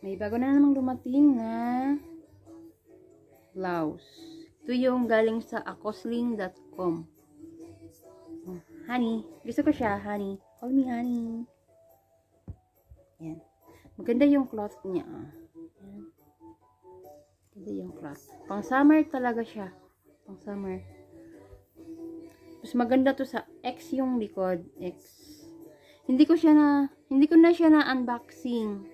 May bago na namang dumating na blouse. Ito yung galing sa akosling.com. Oh, honey. Gusto ko siya, honey. Call me honey. Yan. Maganda yung cloth niya. Yan. Maganda yung cloth. Pang summer talaga siya. Pang summer. Mas maganda to sa X yung likod. X. Hindi ko na siya na unboxing.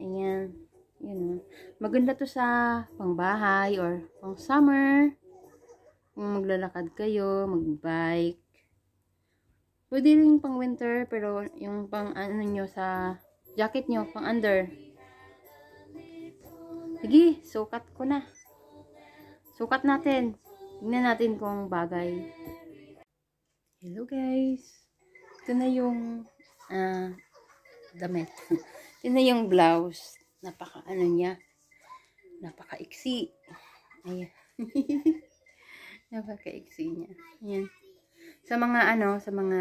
Ayan. Yan. Maganda to sa pangbahay or pang summer. Kung maglalakad kayo, magbike. Pwede rin pang winter, pero yung pang ano nyo sa jacket nyo, pang under. Sige, sukat ko na. Sukat natin. Tingnan natin kung bagay. Hello guys. Ito na yung damit. Ito na yung blouse. Napaka ano niya. Napaka-iksi. Ayan. Napaka-iksi niya. Ayan. Sa mga sa mga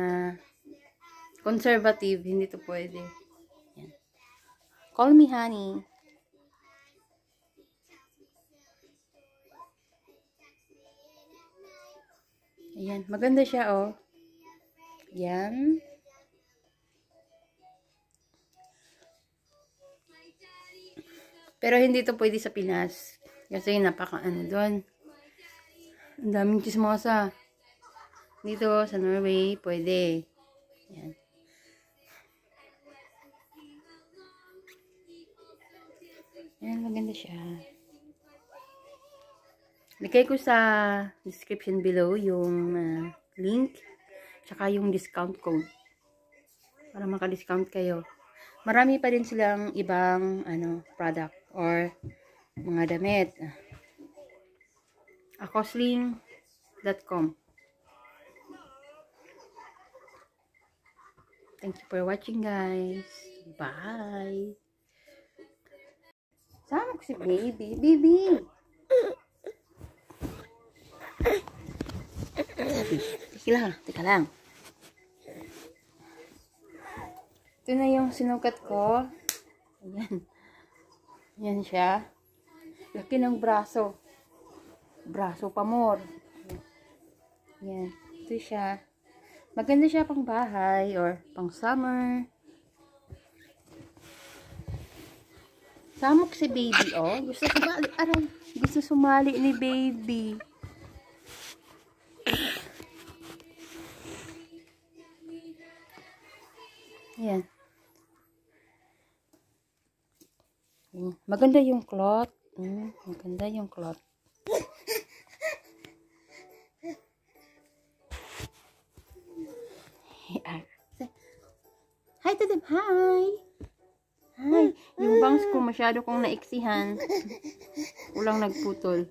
conservative, hindi to pwede. Ayan. Call me honey. Ayan. Maganda siya, oh. Ayan. Pero hindi to pwede sa Pinas. Kasi napaka doon. Ang daming chismosa. Dito sa Norway, pwede. Yan. Yan, maganda siya. Lagay ko sa description below yung link. Tsaka yung discount code. Para maka-discount kayo. Marami pa din silang ibang product or mga damit. akosling.com. Thank you for watching, guys. Bye. Sama ko si baby. Baby! Teka lang. Ito na yung sinukat ko. Ayan. Ayan siya. Laki ng braso. Braso pa more. Ayan. Ito siya. Maganda siya pang bahay or pang summer. Samok si baby, oh. Gusto sumali. Aray. Gusto sumali ni baby. Ayan. Maganda yung cloth. Maganda yung cloth. Hi to them. Hi. Hi. Yung bangs ko masyado kong naiksihan. Ulang nagputol.